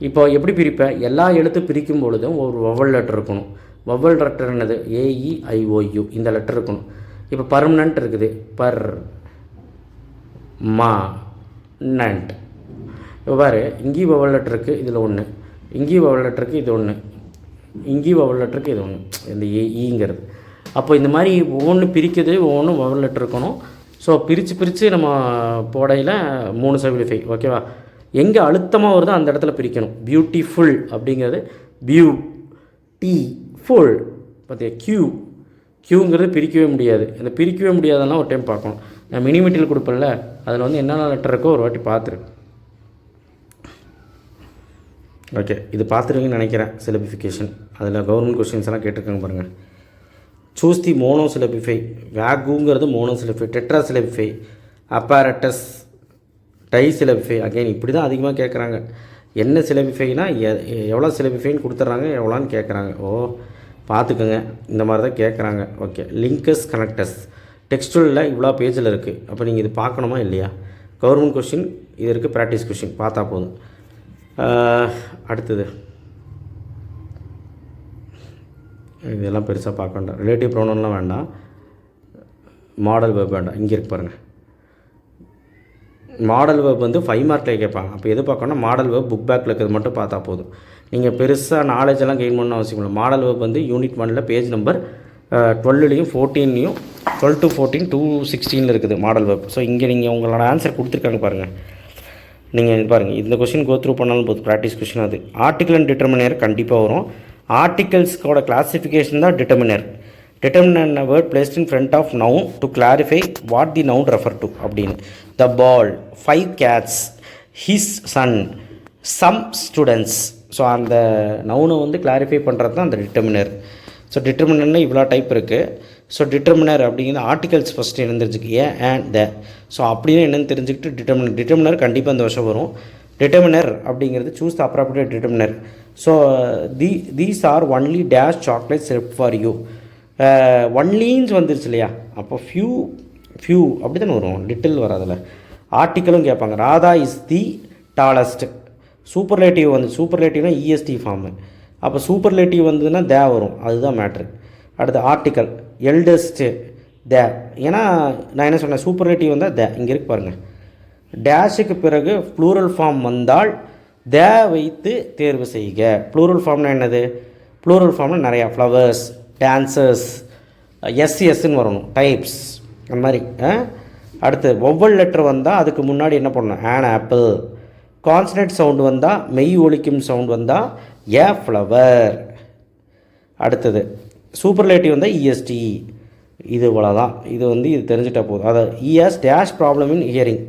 இப்போ எப்படி பிரிப்பேன், எல்லா எழுத்து பிரிக்கும் பொழுதும் ஒரு வவல் லெட்டர் இருக்கணும். வவல் லெட்டர் என்னது, AEIOU இந்த லெட்டர் இருக்கணும். இப்போ பர்மனண்ட் இருக்குது, பர் மா நண்ட். இப்போ பாரு, இங்கி வவல் லெட்டர் இருக்குது, இதில் 1, இங்கி வவல் லெட்டருக்கு இது 1, இங்கி வவல் லெட்டருக்கு இது 1, இந்த ஈங்கிறது. அப்போ இந்த மாதிரி ஒவ்வொன்று பிரிக்கிறது, ஒவ்வொன்றும் வவல் லெட்டர் இருக்கணும். ஸோ பிரித்து நம்ம போடையில் 3 சைலிஃபை ஓகேவா. எங்கே அழுத்தமாக வருதோ அந்த இடத்துல பிரிக்கணும். பியூட்டிஃபுல் அப்படிங்கிறது பியூட்டிஃபுல். பார்த்தியா, கியூங்கிறது பிரிக்கவே முடியாது. அந்த பிரிக்கவே முடியாதெல்லாம் ஒரு டைம் பார்க்கணும். நான் மினி மெட்டீரியல் கொடுப்பேன்ல, அதில் வந்து என்னென்ன லெட்டர் இருக்கோ ஒரு வாட்டி பார்த்துரு. ஓகே, இது பார்த்துருவீங்கன்னு நினைக்கிறேன். சிலபிஃபிகேஷன் அதில் கவர்மெண்ட் கொஸ்டின்ஸ் எல்லாம் கேட்டிருக்காங்க பாருங்கள். Choose the mono syllabify. வேகுங்கிறது mono syllabify, tetra syllabify, apparatus, di syllabify. Again இப்படி தான் அதிகமாக கேட்குறாங்க. என்ன சிலபிஃபைனா எவ்வளோ சிலபிஃபைன்னு கொடுத்துட்றாங்க, எவ்வளோன்னு கேட்குறாங்க. பார்த்துக்கோங்க, இந்த மாதிரி தான் கேட்குறாங்க. ஓகே, லிங்கஸ் கனெக்டஸ் டெக்ஸ்டுவலில் இவ்வளோ பேஜில் இருக்குது. அப்போ நீங்கள் இது பார்க்கணுமா இல்லையா? கவர்மெண்ட் கொஸ்டின் இது இருக்குது, ப்ராக்டிஸ் கொஸ்டின் பார்த்தா போதும். அடுத்தது இதெல்லாம் பெருசாக பார்க்க வேண்டாம். ரிலேட்டிவ் ப்ரொனவுன்லாம் வேண்டாம், மாடல் வெர்ப் வேண்டாம். இங்கே இருக்கு பாருங்கள். மாடல் வெர்ப் வந்து 5 மார்க்கில் கேட்பாங்க. அப்போ எது பார்க்கணும்னா மாடல் வெர்ப் புக் பேக்கில் இருக்கிறது மட்டும் பார்த்தா போதும். நீங்கள் பெருசாக நாலேஜெல்லாம் கெயின் பண்ணணும் அவசியம் இல்லை. மாடல் வெர்ப் வந்து யூனிட் 1ல் பேஜ் நம்பர் 12லையும் 14லையும் 12 to 14 216 இருக்குது மாடல் வெர்ப். ஸோ இங்கே நீங்கள் உங்களோட ஆன்சர் கொடுத்துருக்காங்க பாருங்கள். நீங்கள் பாருங்கள், இந்த கொஸ்டின் கோ த்ரூ பண்ணாலும் போதும், ப்ராக்டிஸ் கொஸ்டின். அது ஆர்டிக்கல் அண்ட் டிட்டர்மினர் கண்டிப்பாக வரும். ஆர்டிகல்ஸ்க்கோட கிளாஸிஃபிகேஷன் தான் determiner. Determiner word placed in front of noun to clarify what the noun refer to அப்படின்னு. The ball, 5 cats, his son, some students. So அந்த நவுனை வந்து கிளாரிஃபை பண்ணுறது தான் அந்த டிட்டர்மினர். ஸோ டிட்டர்மினர்னால் இவ்வளோ டைப் இருக்குது. ஸோ டிட்டர்மினர் அப்படிங்கிறது ஆர்டிகல்ஸ் ஃபஸ்ட்டு என்ன தெரிஞ்சுக்கு, ஏன் அண்ட் த. ஸோ அப்படின்னு என்னென்னு தெரிஞ்சுக்கிட்டு டிட்டர்மினர் கண்டிப்பாக இந்த வருஷம் வரும். டிட்டர்மினர் அப்படிங்கிறது choose the appropriate determiner. So these are only dash chocolates left for you. ஒன்லீன்ஸ் வந்துருச்சு இல்லையா, அப்போ ஃபியூ அப்படி தானே வரும், லிட்டில் வராதில்ல. ஆர்டிக்கலும் கேட்பாங்க. Radha is the tallest. Superlative வந்து சூப்பர்லேட்டிவ்னா இஎஸ்டி ஃபார்மு. அப்போ சூப்பர்லேட்டிவ் வந்ததுன்னா தே வரும், அதுதான் மேட்ரு. அடுத்து ஆர்டிக்கல் எல்டஸ்ட்டு தே. ஏன்னா நான் என்ன சொன்னேன், சூப்பர்லேட்டிவ் வந்தால் தே. இங்கே இருக்கு பாருங்கள். டேஷுக்கு பிறகு ப்ளூரல் ஃபார்ம் வந்தால் தே வைத்து தேர்வு செய்க. ப்ளூரல் ஃபார்ம்னா என்னது? ப்ளூரல் ஃபார்ம்னா நிறையா ஃப்ளவர்ஸ், டான்சர்ஸ், எஸ்ன்னு வரணும், டைப்ஸ் அந்த மாதிரி. அடுத்து ஒவ்வொரு லெட்டர் வந்தால் அதுக்கு முன்னாடி என்ன பண்ணணும், ஆன் ஆப்பிள். கான்சனட் சவுண்டு வந்தால், மெய் ஒலிக்கும் சவுண்ட் வந்தால் ஏ ஃப்ளவர். அடுத்தது சூப்பர்லேட்டிவ் வந்தால் இஎஸ்டி. இது இவ்வளோ தான். இது வந்து இது தெரிஞ்சிட்டா போதும். அதாவது ES dash problem in hearing.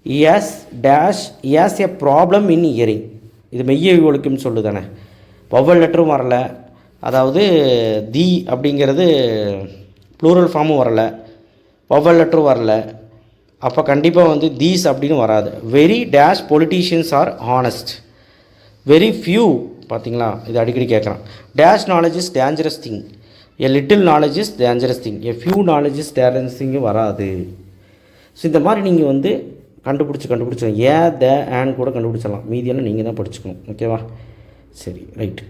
ES dash ES a problem in hearing. இது மெய்யை ஒலிக்கும்னு சொல்லுதானே. ஒவ்வொரு லெட்டரும் வரல, அதாவது தி அப்படிங்கிறது ப்ளூரல் ஃபார்மும் வரல, ஒவ்வொரு லெட்டரும் வரல. அப்போ கண்டிப்பாக வந்து தீஸ் அப்படின்னு வராது. Very dash politicians are honest. Very few. பார்த்தீங்களா, இது அடிக்கடி கேட்குறான். Dash knowledge is dangerous thing. A little knowledge is dangerous thing. A few knowledge is dangerous திங்கும் வராது. ஸோ இந்த மாதிரி நீங்கள் வந்து கண்டுபிடிச்சோம். ஏ த ஆன் கூட கண்டுபிடிச்சிடலாம். மீதியெல்லாம் நீங்கள் தான் படிச்சுக்கணும். ஓகேவா? சரி, ரைட்.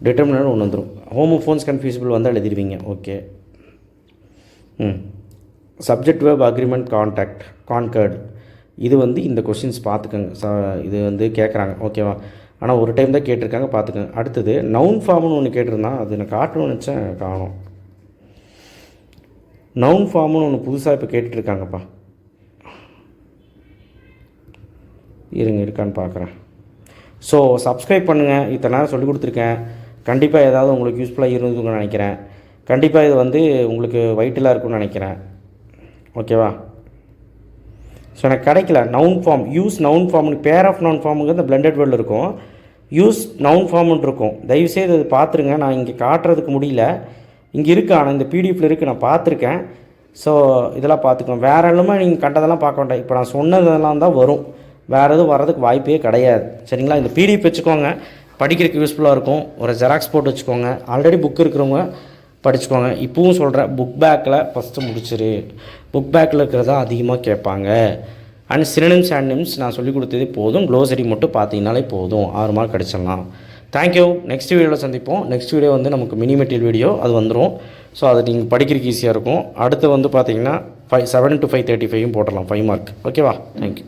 டிட்டர்மினர் ஒன்று வந்துடும். ஹோமோஃபோன்ஸ் கன்ஃபியூசிபிள் வந்தால் எழுதிடுவீங்க. Okay. Subject verb agreement contact concord. இது வந்து இந்த கொஷின்ஸ் பார்த்துக்கோங்க. இது வந்து கேட்குறாங்க. ஓகேவா? ஆனால் ஒரு டைம் தான் கேட்டிருக்காங்க, பார்த்துக்கோங்க. அடுத்தது நவுன் ஃபார்ம்னு ஒன்று கேட்டிருந்தான், அது நான் காட்டணும்னு நினச்சேன், காணும். நவுன் ஃபார்ம்னு ஒன்று புதுசாக இப்போ கேட்டுட்ருக்காங்கப்பா. இருக்கான்னு பார்க்குறேன். ஸோ சப்ஸ்கிரைப் பண்ணுங்கள். இத்தனை நேரம் சொல்லிக் கொடுத்துருக்கேன். கண்டிப்பாக ஏதாவது உங்களுக்கு யூஸ்ஃபுல்லாக இருந்துன்னு நினைக்கிறேன். கண்டிப்பாக இது வந்து உங்களுக்கு வைட்டலாக இருக்குன்னு நினைக்கிறேன். ஓகேவா? ஸோ எனக்கு கிடைக்கல நவுன் ஃபார்ம். யூஸ் நவுன் ஃபார்ம்னு பேர் ஆஃப் நவுன் ஃபார்முங்க இந்த பிளெண்டட் வேர்டில் இருக்கும். யூஸ் நவுன் ஃபார்ம்னு இருக்கும். தயவுசெய்து அது பார்த்துருங்க. நான் இங்கே காட்டுறதுக்கு முடியல, இங்கே இருக்குது, ஆனால் இந்த பிடிஎஃப்பில் இருக்குது, நான் பார்த்துருக்கேன். ஸோ இதெல்லாம் பார்த்துக்கோங்க. வேறு எல்லாமே நீங்கள் கண்டதெல்லாம் பார்க்க வேண்டாம். இப்போ நான் சொன்னதெல்லாம் தான் வரும், வேறு எதுவும் வர்றதுக்கு வாய்ப்பே கிடையாது. சரிங்களா? இந்த பிடிஎஃப் வச்சுக்கோங்க, படிக்கிறதுக்கு யூஸ்ஃபுல்லாக இருக்கும். ஒரு ஜெராக்ஸ் போட்டு வச்சுக்கோங்க. ஆல்ரெடி புக் இருக்கிறவங்க படிச்சுக்கோங்க. இப்போவும் சொல்கிறேன், புக் பேக்கில் ஃபஸ்ட்டு முடிச்சிரு. புக் பேக்கில் இருக்கிறதா அதிகமாக கேட்பாங்க. அண்ட் சினோனிம்ஸ் ஆன்டனிம்ஸ் நான் சொல்லிக் கொடுத்ததே போதும். க்ளோசரி மட்டும் பார்த்தீங்கனாலே போதும், 6 மார்க் கிடச்சிடலாம். தேங்க்யூ. நெக்ஸ்ட் வீடியோவில் சந்திப்போம். நெக்ஸ்ட் வீடியோ வந்து நமக்கு மினி மெட்டீரியல் வீடியோ அது வந்துடும். ஸோ அது நீங்கள் படிக்கிறதுக்கு ஈஸியாக இருக்கும். அடுத்து வந்து பார்த்தீங்கன்னா 7 to 5:35 போட்டுடலாம், 5 மார்க். ஓகேவா? தேங்க்யூ.